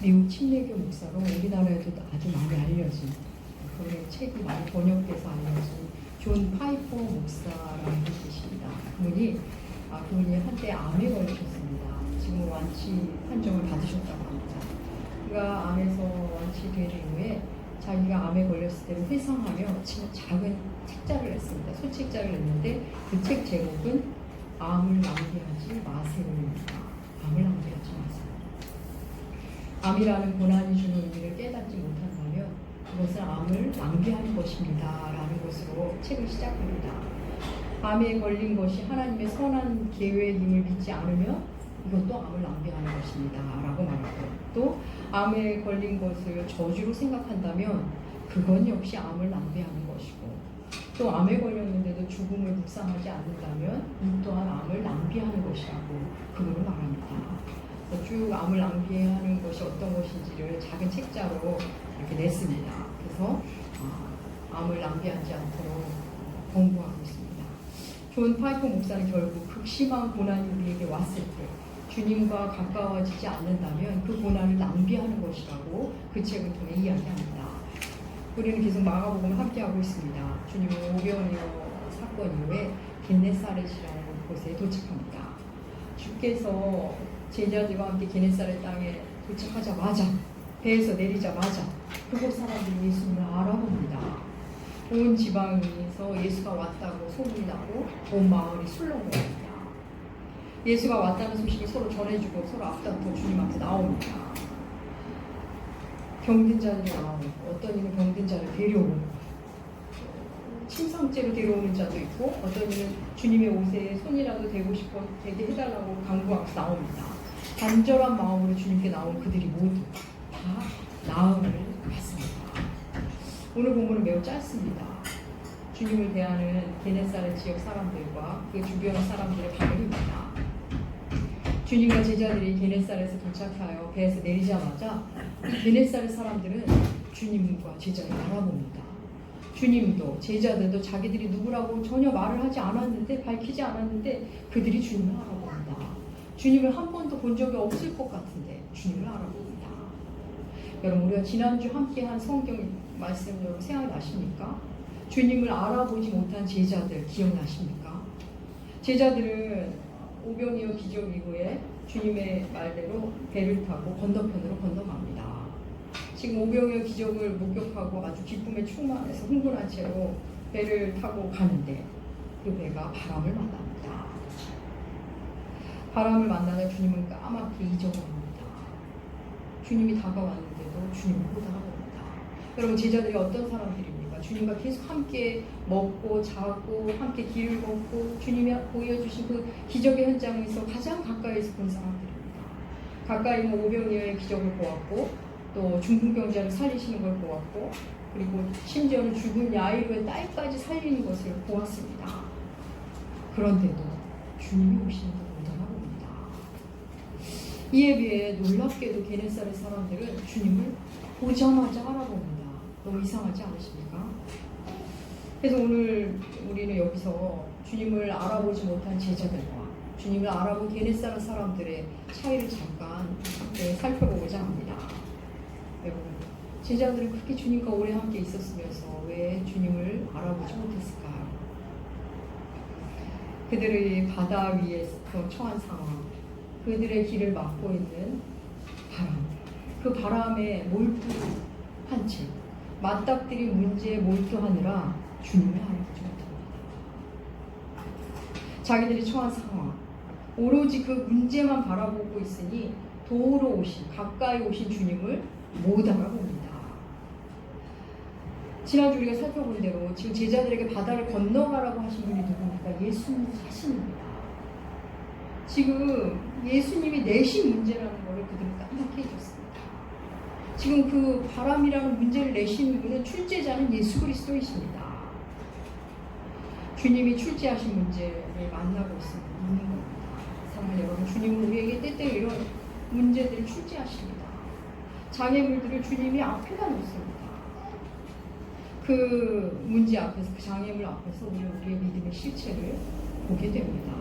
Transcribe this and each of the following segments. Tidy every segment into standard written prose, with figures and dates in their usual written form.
미국 침례교 목사로 우리나라에도 아주 많이 알려진, 그의 책이 많이 번역돼서 알려진 존 파이퍼 목사라는 분이 계십니다. 그분이 한때 암에 걸리셨습니다. 지금 완치 판정을 받으셨다고 합니다. 그가 암에서 완치된 이후에 자기가 암에 걸렸을 때를 회상하며 작은 책자를 냈습니다. 소책자를 냈는데 그 책 제목은 암을 낭비하지 마세요입니다. 암을 낭비하지 마세요. 암이라는 고난이 주는 의미를 깨닫지 못한다면 그것은 암을 낭비하는 것입니다. 라는 것으로 책을 시작합니다. 암에 걸린 것이 하나님의 선한 계획임을 믿지 않으면 이것도 암을 낭비하는 것입니다. 라고 말하고, 또 암에 걸린 것을 저주로 생각한다면 그건 역시 암을 낭비하는 것이고, 또 암에 걸렸는데도 죽음을 묵상하지 않는다면 이 또한 암을 낭비하는 것이라고 그분은 말합니다. 쭉 암을 낭비하는 것이 어떤 것인지를 작은 책자로 이렇게 냈습니다. 그래서 암을 낭비하지 않도록 공부하고 있습니다. 존 파이퍼 목사는 결국 극심한 고난이 우리에게 왔을 때 주님과 가까워지지 않는다면 그 고난을 낭비하는 것이라고 그 책을 통해 이야기합니다. 우리는 계속 마가복음을 함께하고 있습니다. 주님은 오병이어 사건 이후에 겟네사렛이라는 곳에 도착합니다. 주께서 제자들과 함께 게네사렛 땅에 도착하자마자, 배에서 내리자마자 그곳 사람들이 예수님을 알아봅니다. 온 지방에서 예수가 왔다고 소문이 나고 온 마을이 술렁거립니다. 예수가 왔다는 소식을 서로 전해주고 서로 앞다퉈 주님 앞에 나옵니다. 병든 자들이 나오고, 어떤 이는 병든 자를 데려오고, 침상째로 데려오는 자도 있고, 어떤 이는 주님의 옷에 손이라도 대고 싶어 대게 해달라고 강구하고 나옵니다. 간절한 마음으로 주님께 나온 그들이 모두 다 나음을 받습니다. 오늘 본문은 매우 짧습니다. 주님을 대하는 게네사렛 지역 사람들과 그 주변 사람들의 반응입니다. 주님과 제자들이 게네사렛에 도착하여 배에서 내리자마자 게네사렛 사람들은 주님과 제자를 알아봅니다. 주님도 제자들도 자기들이 누구라고 전혀 말을 하지 않았는데, 밝히지 않았는데 그들이 주님을 알아봅니다. 주님을 한 번도 본 적이 없을 것 같은데 주님을 알아봅니다. 여러분, 우리가 지난주 함께한 성경 말씀 여러분 생각나십니까? 주님을 알아보지 못한 제자들 기억나십니까? 제자들은 오병이어 기적 이후에 주님의 말대로 배를 타고 건너편으로 건너갑니다. 지금 오병이어 기적을 목격하고 아주 기쁨에 충만해서 흥분한 채로 배를 타고 가는데 그 배가 바람을 만납니다. 바람을 만나자 주님은 까맣게 잊어버립니다. 주님이 다가왔는데도 주님을 못 알아봅니다. 여러분, 제자들이 어떤 사람들입니까? 주님과 계속 함께 먹고 자고 함께 길을 걷고 주님이 보여주신 그 기적의 현장에서 가장 가까이서 본 사람들입니다. 가까이 있는 오병이어의 기적을 보았고, 또 중풍병자를 살리시는 걸 보았고, 그리고 심지어는 죽은 야이로의 딸까지 살리는 것을 보았습니다. 그런데도 주님이 오시는 걸 못 알아봅니다. 이에 비해 놀랍게도 게네사렛 사람들은 주님을 보자마자 알아봅니다. 너무 이상하지 않으십니까? 그래서 오늘 우리는 여기서 주님을 알아보지 못한 제자들과 주님을 알아본 게네사렛 사람들의 차이를 잠깐 살펴보고자 합니다. 여러분, 제자들은 그렇게 주님과 오래 함께 있었으면서 왜 주님을 알아보지 못했을까요? 그들의 바다 위에서 처한 상황, 그들의 길을 막고 있는 바람, 그 바람에 몰두한 채 맞닥뜨린 문제에 몰두하느라 주님을 알아보지 못합니다. 자기들이 처한 상황, 오로지 그 문제만 바라보고 있으니 도우러 오신, 가까이 오신 주님을 못 알아봅니다. 지난주 우리가 살펴본 대로 지금 제자들에게 바다를 건너가라고 하신 분이 누굽니까? 예수님 자신입니다. 지금 예수님이 내신 문제라는 것을 그들은 까맣게 해줬습니다. 지금 그 바람이라는 문제를 내신 분은 출제자는 예수 그리스도이십니다. 주님이 출제하신 문제를 만나고 있는 겁니다. 사랑하는 여러분, 주님은 우리에게 때때로 이런 문제들을 출제하십니다. 장애물들을 주님이 앞에다 놓습니다. 그 문제 앞에서, 그 장애물 앞에서 우리는 우리의 믿음의 실체를 보게 됩니다.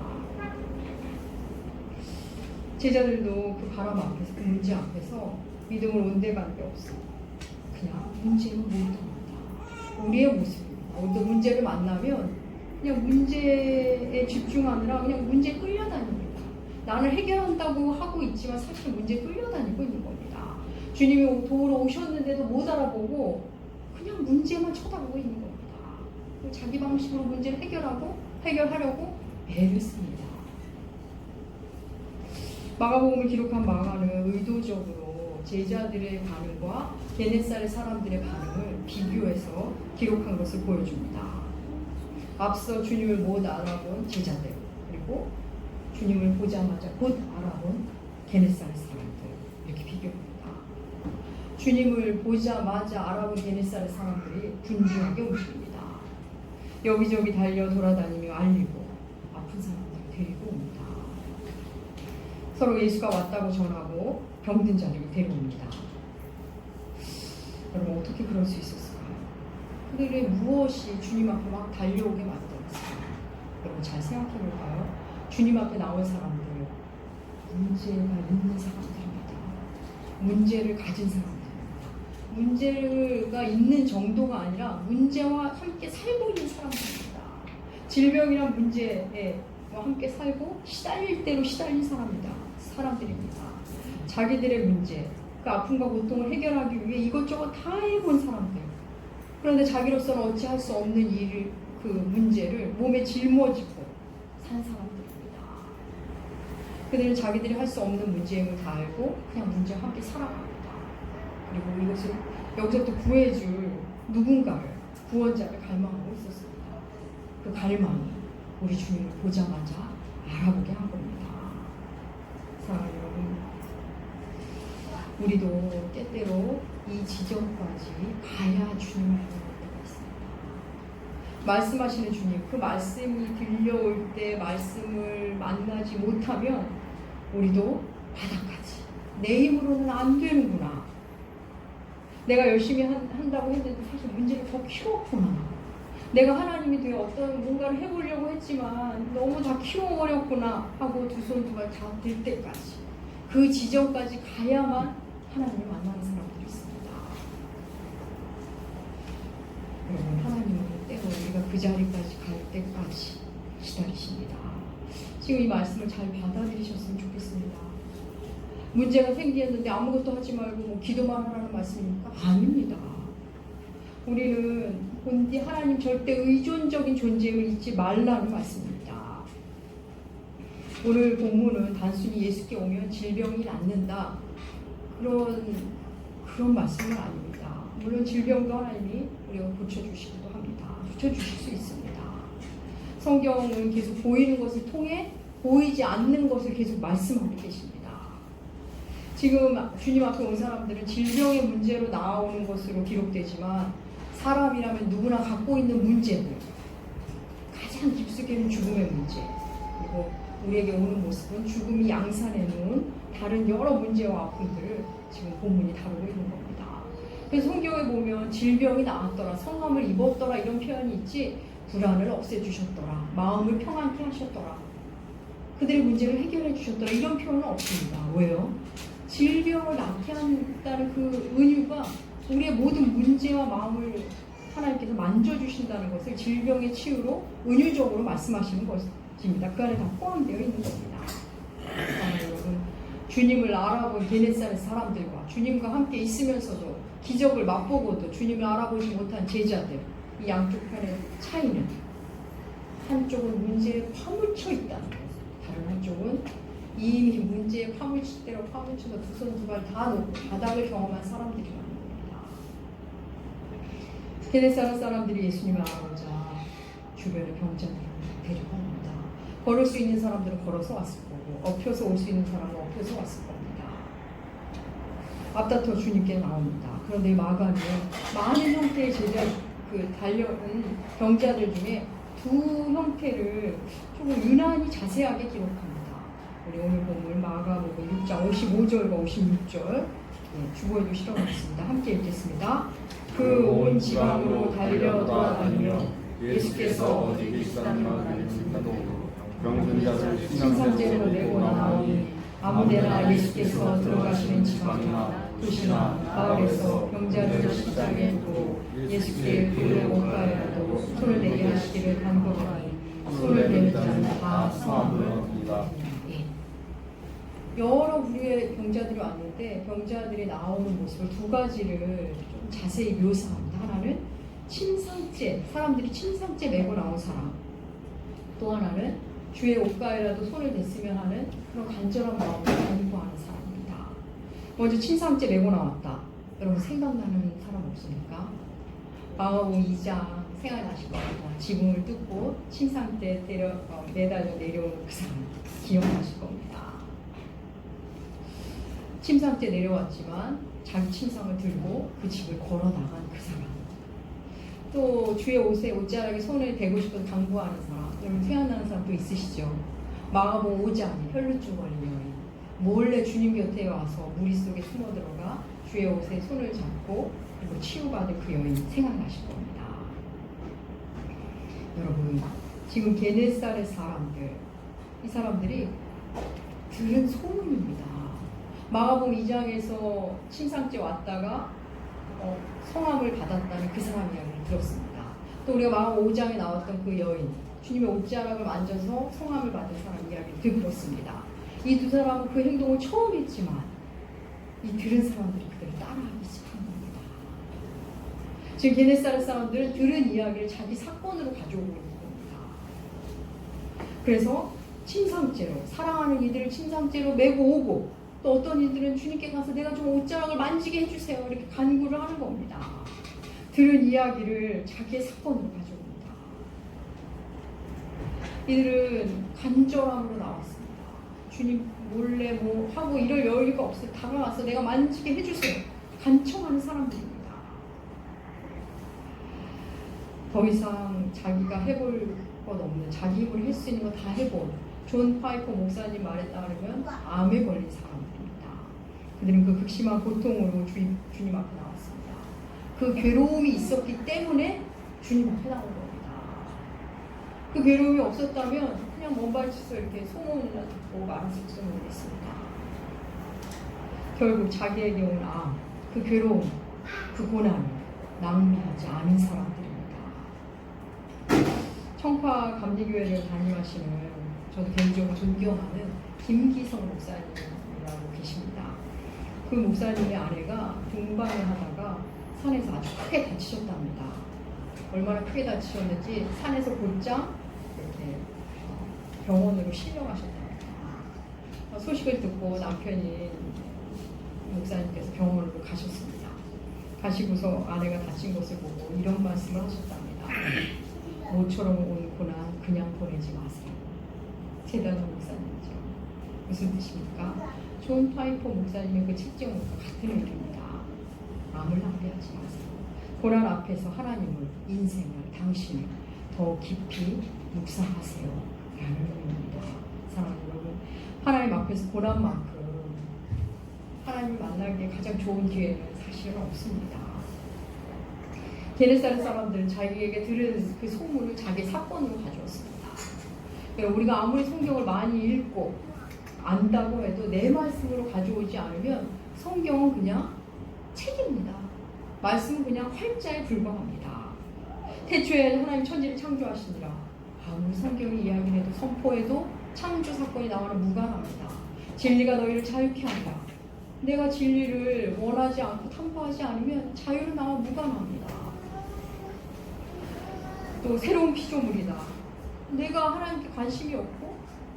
제자들도 그 바람 앞에서, 그 문제 앞에서 믿음을 온데간데 없어. 그냥 문제는 몰입합니다. 우리의 모습입니다. 어떤 문제를 만나면 그냥 문제에 집중하느라 그냥 문제에 끌려다닙니다. 나는 해결한다고 하고 있지만 사실 문제에 끌려다니고 있는 겁니다. 주님이 도우러 오셨는데도 못 알아보고 그냥 문제만 쳐다보고 있는 겁니다. 자기 방식으로 문제를 해결하려고 애를 씁니다. 마가복음을 기록한 마가는 의도적으로 제자들의 반응과 게네사렛 사람들의 반응을 비교해서 기록한 것을 보여줍니다. 앞서 주님을 못 알아본 제자들, 그리고 주님을 보자마자 곧 알아본 게네사렛 사람들, 이렇게 비교합니다. 주님을 보자마자 알아본 게네사렛 사람들이 분주하게 오십니다. 여기저기 달려 돌아다니며 알리고 아픈 사람들을 데리고 옵니다. 서로 예수가 왔다고 전하고 병든 자들을 데려옵니다. 여러분 어떻게 그럴 수 있었을까요? 그들의 무엇이 주님 앞에 막 달려오게 만들었을까요? 여러분 잘 생각해 볼까요? 주님 앞에 나온 사람들, 문제가 있는 사람들입니다. 문제를 가진 사람들. 문제가 있는 정도가 아니라 문제와 함께 살고 있는 사람들입니다. 질병이란 문제에 함께 살고 시달릴 대로 시달린 사람들입니다. 자기들의 문제, 그 아픔과 고통을 해결하기 위해 이것저것 다 해본 사람들. 그런데 자기로서는 어찌할 수 없는 일을, 그 문제를 몸에 짊어지고 산 사람들입니다. 그들은 자기들이 할 수 없는 문제임을 다 알고 그냥 문제와 함께 살아갑니다. 그리고 이것을 여기서부터 구해줄 누군가를, 구원자를 갈망하고 있었습니다. 그 갈망이 우리 주님을 보자마자 알아보게 한 겁니다. 사랑하는 여러분, 우리도 때때로 이 지점까지 가야 주님을 알아볼 때가 있습니다. 말씀하시는 주님, 그 말씀이 들려올 때 말씀을 만나지 못하면 우리도 바닥까지 내 힘으로는 안 되는구나, 내가 열심히 한다고 했는데 사실 문제를 더 키웠구나, 내가 하나님이 되어 어떤 뭔가를 해보려고 했지만 너무 다 키워버렸구나 하고 두 손 두 발 다 들 때까지, 그 지점까지 가야만 하나님을 만나는 사람들이 있습니다. 여러분, 하나님은 때로 우리가 그 자리까지 갈 때까지 기다리십니다. 지금 이 말씀을 잘 받아들이셨으면 좋겠습니다. 문제가 생기었는데 아무것도 하지 말고 뭐 기도만 하라는 말씀입니까? 아닙니다. 우리는 본디 하나님 절대 의존적인 존재임을 잊지 말라는 말씀입니다. 오늘 본문은 단순히 예수께 오면 질병이 낫는다, 그런 말씀은 아닙니다. 물론 질병도 하나님이 우리가 고쳐주시기도 합니다. 고쳐주실 수 있습니다. 성경은 계속 보이는 것을 통해 보이지 않는 것을 계속 말씀하고 계십니다. 지금 주님 앞에 온 사람들은 질병의 문제로 나오는 것으로 기록되지만 사람이라면 누구나 갖고 있는 문제들, 가장 깊숙이는 죽음의 문제, 그리고 우리에게 오는 모습은 죽음이 양산해 놓은 다른 여러 문제와 아픔들을 지금 본문이 다루고 있는 겁니다. 그래서 성경에 보면 질병이 나았더라, 성함을 입었더라 이런 표현이 있지, 불안을 없애주셨더라, 마음을 평안케 하셨더라, 그들의 문제를 해결해 주셨더라 이런 표현은 없습니다. 왜요? 질병을 낫게 한다는 그 은유가 우리의 모든 문제와 마음을 하나님께서 만져주신다는 것을 질병의 치유로 은유적으로 말씀하시는 것입니다. 그 안에 다 포함되어 있는 겁니다. 여러분, 주님을 알아본 게네사렛 사람들과 주님과 함께 있으면서도 기적을 맛보고도 주님을 알아보지 못한 제자들, 이 양쪽 편의 차이는 한쪽은 문제에 파묻혀 있다는 것, 다른 한쪽은 이미 문제에 파묻힐 대로 파묻혀서 두 손 두 발 다 놓고 바닥을 경험한 사람들이라는 겁니다. 게네사렛 사람들이 예수님을 알아보자 주변의 병자들을 데려갑니다. 걸을 수 있는 사람들은 걸어서 왔을 거고, 엎혀서 올 수 있는 사람은 엎혀서 왔을 겁니다. 앞다퉈 주님께 나옵니다. 그런데 마가는 많은 형태의 달려온 병자들 중에 두 형태를 조금 유난히 자세하게 기록합니다. 우리 오늘 본문 마가복음 6장 55절과 56절 주보에도 실어놨습니다. 함께 읽겠습니다. 그 온 지방으로 달려 돌아다니며 예수께서 어디 계시다는 말을 듣는다도 병든 자를 신상제로 내고 나오니 아무데나 예수께서 들어가시는 지방이나 도시나 마을에서 병자를 십자가에 두고 예수께 돌에 못 가야라도 손을 내게 하시기를 간구하니 손을 내는 자는 다 성함을 얻으리라. 여러 부류의 병자들이 왔는데 병자들이 나오는 모습을 두 가지를 좀 자세히 묘사합니다. 하나는 침상째, 사람들이 침상째 메고 나온 사람. 또 하나는 주의 옷가에라도 손을 댔으면 하는 그런 간절한 마음을 간구하는 사람입니다. 먼저 침상째 메고 나왔다. 여러분 생각나는 사람 없습니까? 마가복음 2장 생각나실 겁니다. 지붕을 뚫고 침상째 매달려 내려오는 그 사람 기억나실 겁니다. 침상째 내려왔지만 자기 침상을 들고 그 집을 걸어 나간 그 사람. 또 주의 옷자락에 손을 대고 싶어서 당부하는 사람. 여러분 생각나는 사람 또 있으시죠? 마가복음 5장 혈루증 걸린 여인. 몰래 주님 곁에 와서 무리 속에 숨어 들어가 주의 옷에 손을 잡고 그리고 치유받은 그 여인 생각나실 겁니다. 여러분 지금 게네사렛 사람들, 이 사람들이 들은 소문입니다. 마가복음 2장에서 침상째 왔다가 성함을 받았다는 그 사람 이야기를 들었습니다. 또 우리가 마가복음 5장에 나왔던 그 여인, 주님의 옷자락을 만져서 성함을 받은 사람 이야기를 들었습니다. 이 두 사람은 그 행동을 처음 했지만 이 들은 사람들이 그들을 따라하기 시작한 겁니다. 지금 게네사렛 사람들은 들은 이야기를 자기 사건으로 가져오고 있는 겁니다. 그래서 침상째로, 사랑하는 이들을 침상째로 메고 오고, 또 어떤 이들은 주님께 가서 내가 좀 옷자락을 만지게 해주세요 이렇게 간구를 하는 겁니다. 들은 이야기를 자기의 사건으로 가져옵니다. 이들은 간절함으로 나왔습니다. 주님 몰래 뭐 하고 이럴 여유가 없어요. 다가와서 내가 만지게 해주세요. 간청하는 사람들입니다. 더 이상 자기가 해볼 것 없는, 자기 힘으로 할 수 있는 거 다 해본 존 파이퍼 목사님 말에 따르면 암에 걸린 사람들입니다. 그들은 그 극심한 고통으로 주님 앞에 나왔습니다. 그 괴로움이 있었기 때문에 주님 앞에 나온 겁니다. 그 괴로움이 없었다면 그냥 먼 발치서 이렇게 소문이나 듣고 말았을지 모르겠습니다. 결국 자기에게 온 암, 그 괴로움, 그 고난을 낭비하지 않은 사람들입니다. 청파 감리교회를 담임하시는 저도 개인적으로 존경하는 김기성 목사님이라고 계십니다. 그 목사님의 아내가 등반을 하다가 산에서 아주 크게 다치셨답니다. 얼마나 크게 다치셨는지 산에서 곧장 이렇게 병원으로 실려가셨답니다. 소식을 듣고 남편이 목사님께서 병원으로 가셨습니다. 가시고서 아내가 다친 것을 보고 이런 말씀을 하셨답니다. 모처럼 온 고난 그냥 보내지 마세요. 대단한 목사님이죠. 무슨 뜻입니까? 존 파이퍼 목사님의 그 책정과 같은 의미입니다. 마음을 낭비하지 마세요. 고난 앞에서 하나님을, 인생을, 당신을 더 깊이 묵상하세요. 라는 의미입니다. 사랑하는 여러분, 하나님 앞에서 고난만큼 하나님을 만나기에 가장 좋은 기회는 사실은 없습니다. 게네사렛 사람들은 자기에게 들은 그 소문을 자기 사건으로 가져왔습니다. 우리가 아무리 성경을 많이 읽고 안다고 해도 내 말씀으로 가져오지 않으면 성경은 그냥 책입니다. 말씀은 그냥 활자에 불과합니다. 태초에 하나님 천지를 창조하시니라. 아무리 성경이 이야기해도 선포해도 창조 사건이 나와는 무관합니다. 진리가 너희를 자유케 한다. 내가 진리를 원하지 않고 탐구하지 않으면 자유로 나와 무관합니다. 또 새로운 피조물이다. 내가 하나님께 관심이 없고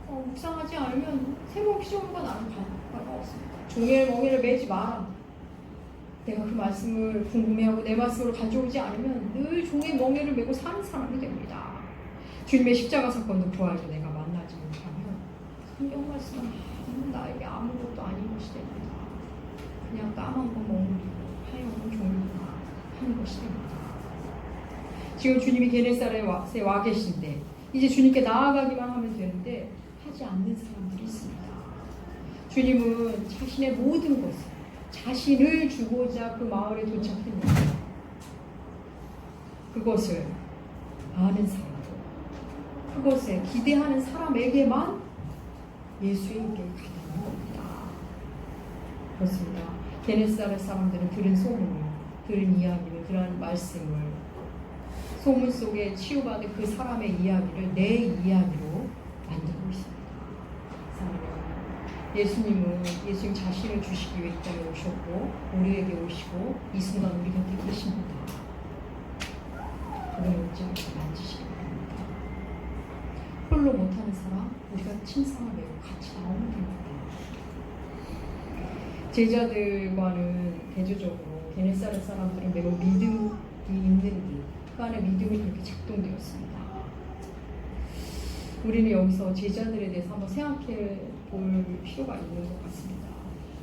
묵상하지 않으면 새로운 피조물과 나는 관계가 없습니다. 종의 멍에를 매지 마라. 내가 그 말씀을 궁금해하고 내 말씀으로 가져오지 않으면 늘 종의 멍에를 메고 사는 사람이 됩니다. 주님의 십자가 사건도 부활도 내가 만나지 못하면 성경 말씀은 나에게 아무것도 아닌 것이 됩니다. 그냥 까만 거 먹는 하얀 종이구나 하는 것이 됩니다. 지금 주님이 게네사렛에 와 계신데 이제 주님께 나아가기만 하면 되는데 하지 않는 사람들이 있습니다. 주님은 자신의 모든 것을, 자신을 주고자 그 마을에 도착했는데 그것을 아는 사람들, 그것에 기대하는 사람에게만 예수의 입에 가다는 겁니다. 그렇습니다. 게네사렛 사람들은 들은 소문을, 들은 이야기를, 들은 말씀을, 소문 속에 치유받은 그 사람의 이야기를 내 이야기로 만들고 있습니다. 예수님은 예수님 자신을 주시기 위해 이 땅에 오셨고 우리에게 오시고 이 순간 우리 곁에 계십니다. 그분을 어찌 만지시기 바랍니다. 홀로 못하는 사람, 우리가 침상을 메고 같이 나오면 됩니다. 제자들과는 대조적으로 게네사렛 사람들은 매우 믿음이 있는 그 안에 믿음이 그렇게 작동되었습니다. 우리는 여기서 제자들에 대해서 한번 생각해 볼 필요가 있는 것 같습니다.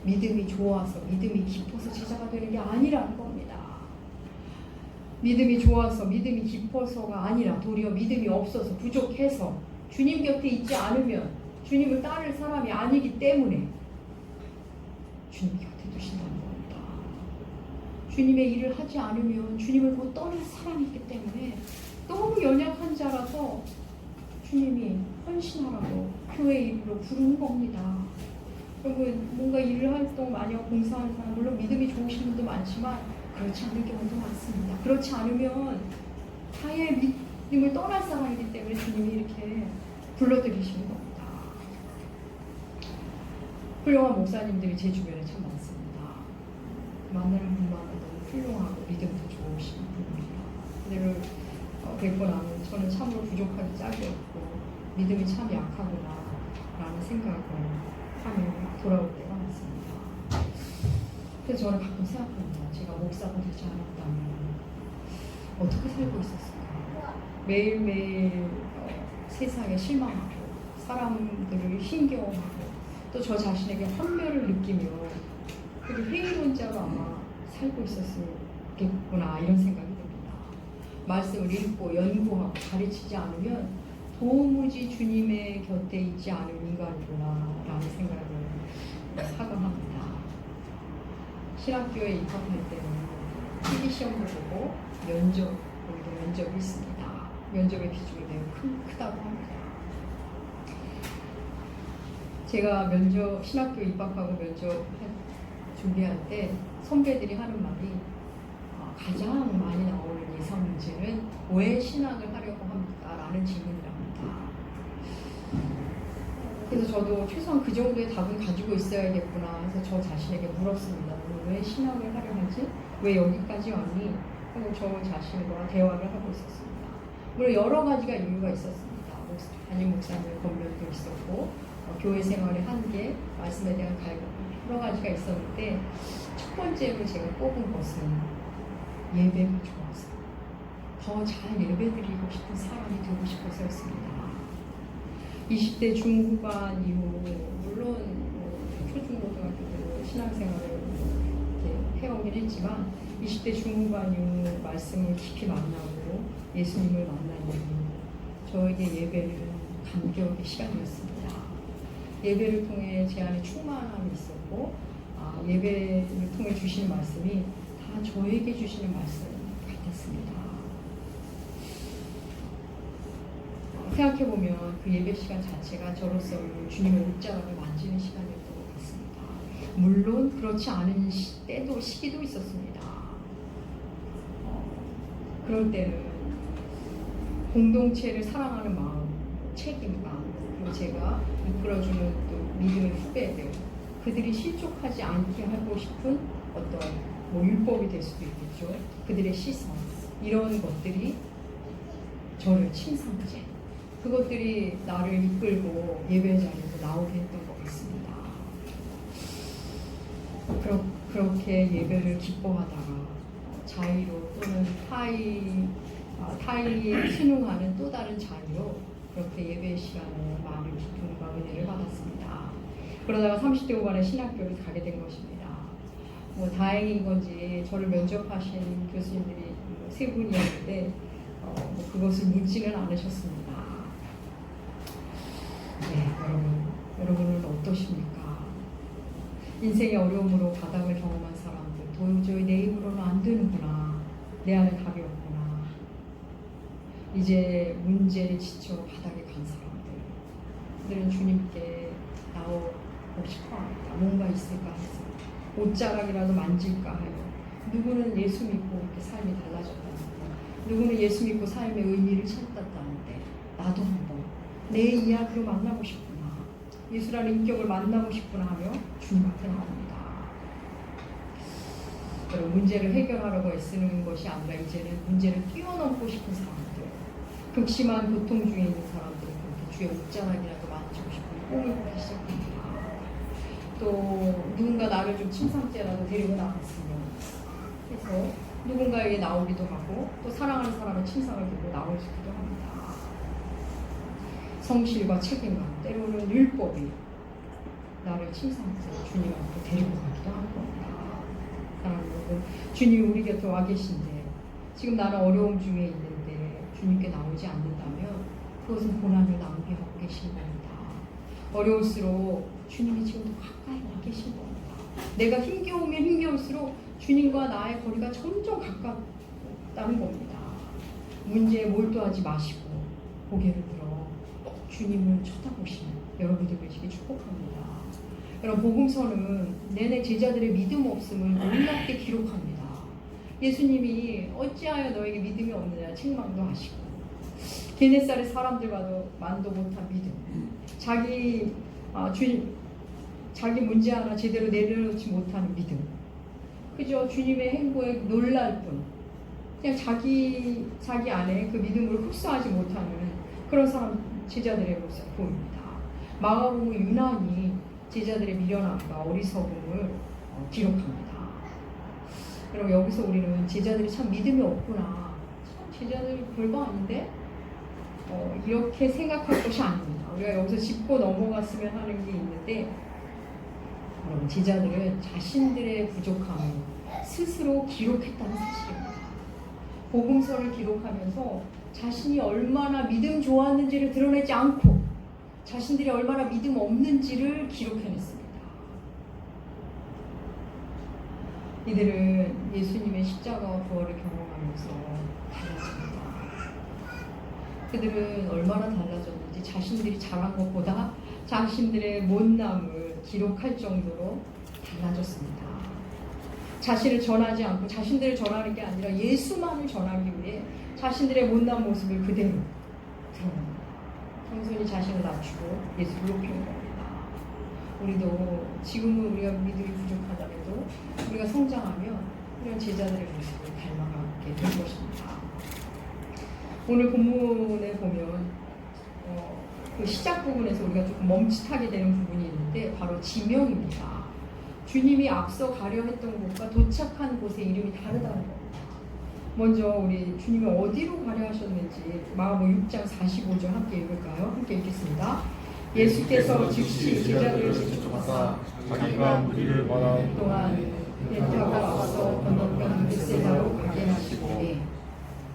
믿음이 좋아서, 믿음이 깊어서 제자가 되는 게 아니라는 겁니다. 믿음이 좋아서, 믿음이 깊어서가 아니라 도리어 믿음이 없어서, 부족해서 주님 곁에 있지 않으면 주님을 따를 사람이 아니기 때문에 주님 곁에 두신다는 겁니다. 주님의 일을 하지 않으면 주님을 못 떠날 사람이기 때문에 너무 연약한 자라서 주님이 헌신하라고 교회 이름으로 부르는 겁니다. 여러분, 뭔가 일을 활동 많이 하고 봉사하는 사람, 물론 믿음이 좋으신 분도 많지만 그렇지 않은 경우도 많습니다. 그렇지 않으면 타의 믿음을 떠날 사람이기 때문에 주님이 이렇게 불러들이시는 겁니다. 훌륭한 목사님들이 제 주변에 참 많습니다. 만나는 분마다 너무 훌륭하고 믿음도 좋으신 분입니다. 그들을 뵙고 나면 저는 참으로 부족하기 짝이 없고 믿음이 참 약하구나 라는 생각을 하며 돌아올 때가 많습니다. 그래서 저는 가끔 생각합니다. 제가 목사가 되지 않았다면 어떻게 살고 있었을까? 매일매일 세상에 실망하고 사람들을 힘겨워하고 또 저 자신에게 환멸을 느끼며 그리고 회의론자로 아마 살고 있었겠구나 이런 생각이 듭니다. 말씀을 읽고 연구하고 가르치지 않으면 도무지 주님의 곁에 있지 않은 인간이구나 라는 생각을 하감합니다. 신학교에 입학할 때는 필기시험도 보고 우리도 면접이 있습니다. 면접의 비중이 매우 크다고 합니다. 제가 신학교 입학하고 면접 준비할 때 선배들이 하는 말이 가장 많이 나오는 예상 문제는 왜 신학을 하려고 합니까? 라는 질문이랍니다. 그래서 저도 최소한 그 정도의 답은 가지고 있어야겠구나 해서 저 자신에게 물었습니다. 왜 신학을 하려 하지? 왜 여기까지 왔니? 하고 저 자신과 대화를 하고 있었습니다. 물론 여러 가지가 이유가 있었습니다. 담임 목사님의 권면도 있었고 교회 생활의 한계, 말씀에 대한 갈등 여러 가지가 있었는데 첫 번째로 제가 뽑은 것은 예배가 좋아서 더 잘 예배드리고 싶은 사람이 되고 싶어서였습니다. 20대 중후반 이후 물론 초중고등학교 때 신앙생활을 해오긴 했지만 20대 중후반 이후 말씀을 깊이 만나고 예수님을 만난 이후 저에게 예배는 감격의 시간이었습니다. 예배를 통해 제 안에 충만함이 있었고 예배를 통해 주시는 말씀이 다 저에게 주시는 말씀 같았습니다. 생각해보면 그 예배 시간 자체가 저로서 주님의 옷자락을 만지는 시간이었던 것 같습니다. 물론 그렇지 않은 때도 시기도 있었습니다. 그럴 때는 공동체를 사랑하는 마음, 책임감, 그리고 제가 이끌어주는 또 믿음의 후배들, 그들이 실족하지 않게 하고 싶은 어떤 율법이 될 수도 있겠죠. 그들의 시선, 이런 것들이 저를 침상제, 그것들이 나를 이끌고 예배 자리에서 나오게 했던 것 같습니다. 그렇게 예배를 기뻐하다가 자의로 또는 타의에 순응하는 또 다른 자의로 그렇게 예배 시간에 많은 기쁨과 은혜를 받았습니다. 그러다가 30대 후반에 신학교를 가게 된 것입니다. 다행인 건지 저를 면접하신 교수님들이 세 분이었는데 그것을 묻지는 않으셨습니다. 네, 여러분은 어떠십니까? 인생의 어려움으로 바닥을 경험한 사람들, 도저히 내 힘으로는 안 되는구나, 내 안에 답이 없구나, 이제 문제에 지쳐 바닥에 간 사람들, 그들은 주님께 나오고 싶어합니다. 뭔가 있을까 해서 옷자락이라도 만질까 하여. 누구는 예수 믿고 이렇게 삶이 달라졌다는데, 누구는 예수 믿고 삶의 의미를 찾았다는데, 나도 한번 내 이야기로 만나고 싶구나, 예수라는 인격을 만나고 싶구나 하며 주님 앞에 나옵니다. 여러분, 문제를 해결하려고 애쓰는 것이 아니라 이제는 문제를 뛰어넘고 싶은 사람들, 극심한 고통 중에 있는 사람들은 그렇게 주의 옷자락이라도 만지고 싶은 꿈을 꾸기 시작합니다. 또 누군가 나를 좀 침상째라도 데리고 나갔으면 해서 누군가에게 나오기도 하고, 또 사랑하는 사람의 침상을 들고 나오기도 합니다. 성실과 책임감, 때로는 율법이 나를 침상째 주님 앞에 데리고 가기도 하는 겁니다. 사랑하는 여러분, 주님이 우리 곁에 와 계신데 지금 나는 어려움 중에 있는데 주님께 나오지 않는다면 그것은 고난을 낭비하고 계신 겁니다. 어려울수록 주님이 지금 더 가까이 와 계신 겁니다. 내가 힘겨우면 힘겨울수록 주님과 나의 거리가 점점 가깝다는 겁니다. 문제에 몰두하지 마시고 고개를 들어 주님을 쳐다보시는 여러분들 되시기 축복합니다. 여러분, 복음서는 내내 제자들의 믿음 없음을 놀랍게 기록합니다. 예수님이 어찌하여 너에게 믿음이 없느냐 책망도 하시고, 게네사렛 사람들과도 만도 못한 믿음, 자기 문제 하나 제대로 내려놓지 못하는 믿음, 그저 주님의 행보에 놀랄 뿐 그냥 자기 안에 그 믿음을 흡수하지 못하는 그런 사람, 제자들의 모습 보입니다. 마가복음은 유난히 제자들의 미련함과 어리석음을 기록합니다. 그럼 여기서 우리는 제자들이 참 믿음이 없구나, 참 제자들이 별거 아닌데 이렇게 생각할 것이 아닙니다. 우리가 여기서 짚고 넘어갔으면 하는 게 있는데, 여러분, 제자들은 자신들의 부족함을 스스로 기록했다는 사실입니다. 복음서를 기록하면서 자신이 얼마나 믿음 좋았는지를 드러내지 않고 자신들이 얼마나 믿음 없는지를 기록해냈습니다. 이들은 예수님의 십자가와 부활을 경험하면서 달라집니다. 그들은 얼마나 달라졌는지 자신들이 잘한 것보다 자신들의 못남을 기록할 정도로 달라졌습니다. 자신을 전하지 않고 자신들을 전하는 게 아니라 예수만을 전하기 위해 자신들의 못난 모습을 그대로 드러냅니다. 겸손히 자신을 낮추고 예수를 높이는 겁니다. 우리도 지금은 우리가 믿음이 부족하더라도 우리가 성장하면 이런 제자들의 모습을 닮아가게 될 것입니다. 오늘 본문에 보면 그 시작 부분에서 우리가 조금 멈칫하게 되는 부분이 있는데, 바로 지명입니다. 주님이 앞서 가려 했던 곳과 도착한 곳의 이름이 다르다는 겁니다. 먼저 우리 주님이 어디로 가려 하셨는지 마가복음 6장 45절 함께 읽을까요? 함께 읽겠습니다. 예수께서 즉시 제자들을 직접하사 자기가 무리를 말하는 동안 베드로가 와서 건너편 벳세다로 가게 하시고,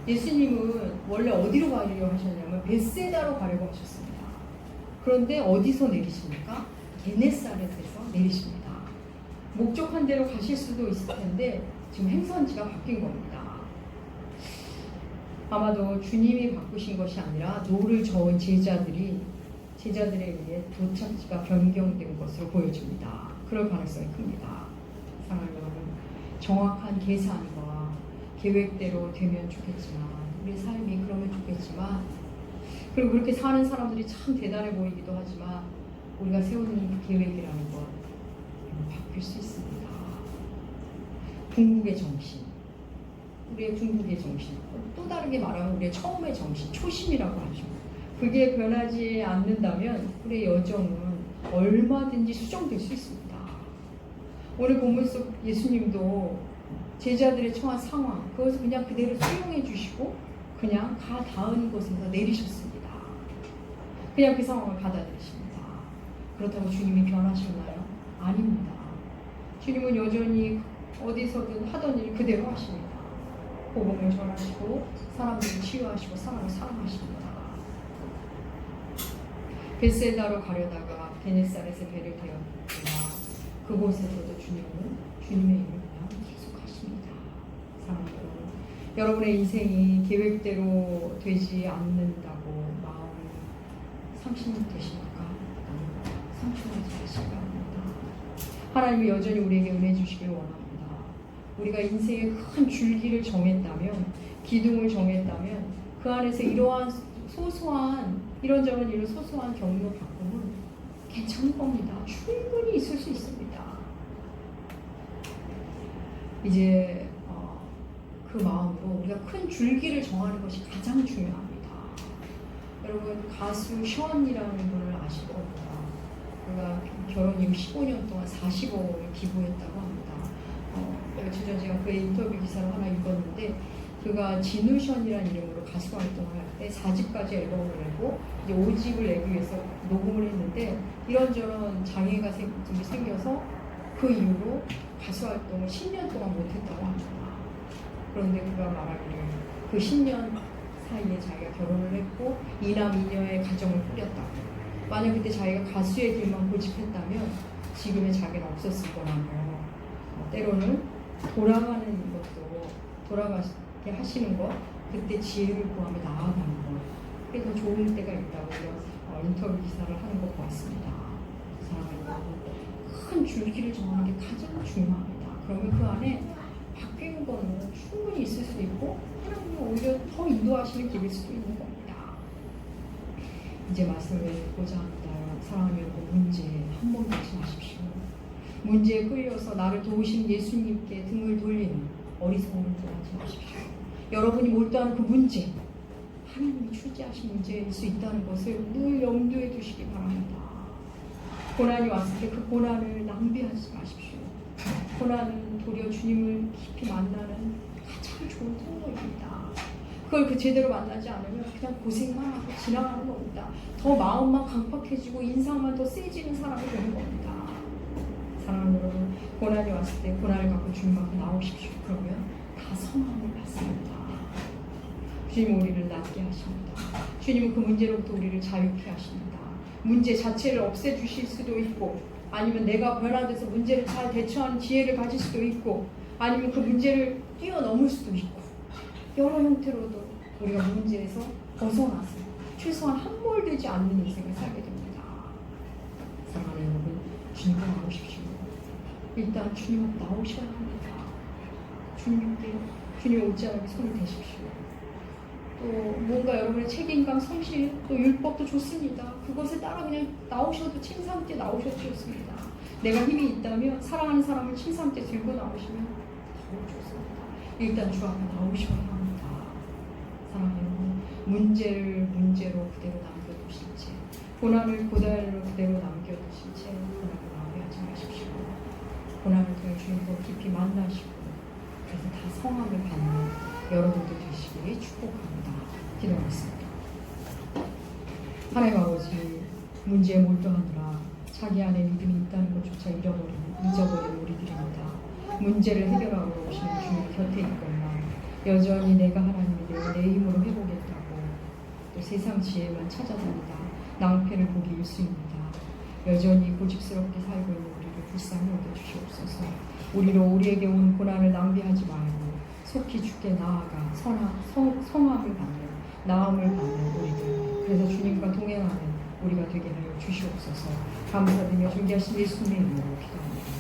예수님은 원래 어디로 가려고 하셨냐면 벳세다로 가려고 하셨습니다. 그런데 어디서 내리십니까? 게네사렛에서 내리십니다. 목적한 대로 가실 수도 있을 텐데 지금 행선지가 바뀐 겁니다. 아마도 주님이 바꾸신 것이 아니라 노를 저은 제자들에 의해 도착지가 변경된 것으로 보여집니다. 그럴 가능성이 큽니다. 사랑하는 여러분, 정확한 계산과 계획대로 되면 좋겠지만, 우리 삶이 그러면 좋겠지만, 그리고 그렇게 사는 사람들이 참 대단해 보이기도 하지만, 우리가 세우는 계획이라는 건 바뀔 수 있습니다. 궁극의 정신, 우리의 궁극의 정신, 또 다르게 말하면 우리의 처음의 정신, 초심이라고 하죠. 그게 변하지 않는다면 우리의 여정은 얼마든지 수정될 수 있습니다. 오늘 본문 속 예수님도 제자들의 처한 상황, 그것을 그냥 그대로 수용해 주시고 그냥 가 닿은 곳에서 내리셨습니다. 그냥 그 상황을 받아들이십니다. 그렇다고 주님이 변하셨나요? 아닙니다. 주님은 여전히 어디서든 하던 일 그대로 하십니다. 복음을 전하시고 사람들을 치유하시고 사람을 사랑하십니다. 벳세다로 가려다가 게네사렛에 배를 태웠으나 그곳에서도 주님은 주님의 일을 그냥 계속하십니다. 사랑하는 여러분, 여러분의 인생이 계획대로 되지 않는다고 마음이 상심되십니까? 상심하지 마시기 바랍니다. 하나님이 여전히 우리에게 은혜 주시길 원합니다. 우리가 인생의 큰 줄기를 정했다면, 기둥을 정했다면 그 안에서 이러한 소소한 이런저런 이런 소소한 경로 바꿈은 괜찮은 겁니다. 충분히 있을 수 있습니다. 이제 그 마음으로 우리가 큰 줄기를 정하는 것이 가장 중요합니다. 여러분 가수 션이라는 분을 아실 겁니다. 그가 결혼 이후 15년 동안 40억 원을 기부했다고 합니다. 며칠 전 제가 그의 인터뷰 기사를 하나 읽었는데 그가 진우션이라는 이름으로 가수 활동을 할 때 4집까지 앨범을 내고 이제 5집을 내기 위해서 녹음을 했는데 이런저런 장애가 생겨서 그 이후로 가수 활동을 10년 동안 못했다고 합니다. 그런데 그가 말하기를 그 10년 사이에 자기가 결혼을 했고 2남 2녀의 가정을 꾸렸다고. 만약 그때 자기가 가수의 길만 고집했다면 지금의 자기는 없었을 거라며 때로는 돌아가는 것도 돌아가게 하시는 것 그때 지혜를 구하며 나아가는 것 그게 더 좋은 때가 있다고 인터뷰 기사를 하는 것 같습니다. 큰 줄기를 정하는 게 가장 중요합니다. 그러면 그 안에 바뀌는 거는 충분히 있을 수 있고 하나님이 오히려 더 인도하시는 길일 수도 있는 겁니다. 이제 말씀을 보자 합니다. 사랑하는 여러분, 문제 한 번도 하지 마십시오. 문제에 끌려서 나를 도우신 예수님께 등을 돌리는 어리석은 꼴 하지 마십시오. 여러분이 몰두하는 그 문제, 하나님이 출제하신 문제일 수 있다는 것을 늘 염두에 두시기 바랍니다. 고난이 왔을 때 그 고난을 낭비하지 마십시오. 고난은 도리어 주님을 깊이 만나는 가장 좋은 통로입니다. 그걸 제대로 만나지 않으면 그냥 고생만 하고 지나가는 겁니다. 더 마음만 강팍해지고 인상만 더 세지는 사람이 되는 겁니다. 사랑하는 여러분, 고난이 왔을 때 고난을 갖고 주님 앞에 나오십시오. 그러면 다 성함을 받습니다. 주님 우리를 낫게 하십니다. 주님은 그 문제로부터 우리를 자유케 하십니다. 문제 자체를 없애주실 수도 있고 아니면 내가 변화돼서 문제를 잘 대처하는 지혜를 가질 수도 있고 아니면 그 문제를 뛰어넘을 수도 있고 여러 형태로도 우리가 문제에서 벗어나서 최소한 함몰되지 않는 인생을 살게 됩니다. 사랑하는 여러분, 주님 앞에 나오십시오. 일단 주님 앞에 나오셔야 합니다. 주님께 주님 옷자락에 손을 대십시오. 또 뭔가 여러분의 책임감, 성실, 또 율법도 좋습니다. 그것에 따라 그냥 나오셔도 침상때 나오셔도 좋습니다. 내가 힘이 있다면 사랑하는 사람을 침상때 들고 나오시면 더욱 좋습니다. 일단 주 앞에 나오셔야 합니다. 사랑하는 여러분, 문제를 문제로 그대로 남겨두신 채 고난을 고난으로 그대로 남겨두신 채 고난을 낭비하지 마십시오. 고난을 통해 주님과 깊이 만나시고 그래서 다 성함을 받는 여러분들 되시기를 축복합니다. 기도하겠습니다. 하나님 아버지, 문제에 몰두하느라 자기 안에 믿음이 있다는 것조차 잊어버린 우리들입니다. 문제를 해결하러 오시는 주님 곁에 있거나 여전히 내가 하나님이 되어 내 힘으로 해보겠다고 또 세상 지혜만 찾아다니다 낭패를 보기 일쑤입니다. 여전히 고집스럽게 살고 있는 우리를 불쌍히 여겨주시옵소서. 우리로 우리에게 온 고난을 낭비하지 말고 속히 주께 나아가 성함을 받는 나음을 받는 우리들, 그래서 주님과 동행하는 우리가 되게 하여 주시옵소서. 감사드리며 존귀하신 예수님의 이름으로 기도합니다.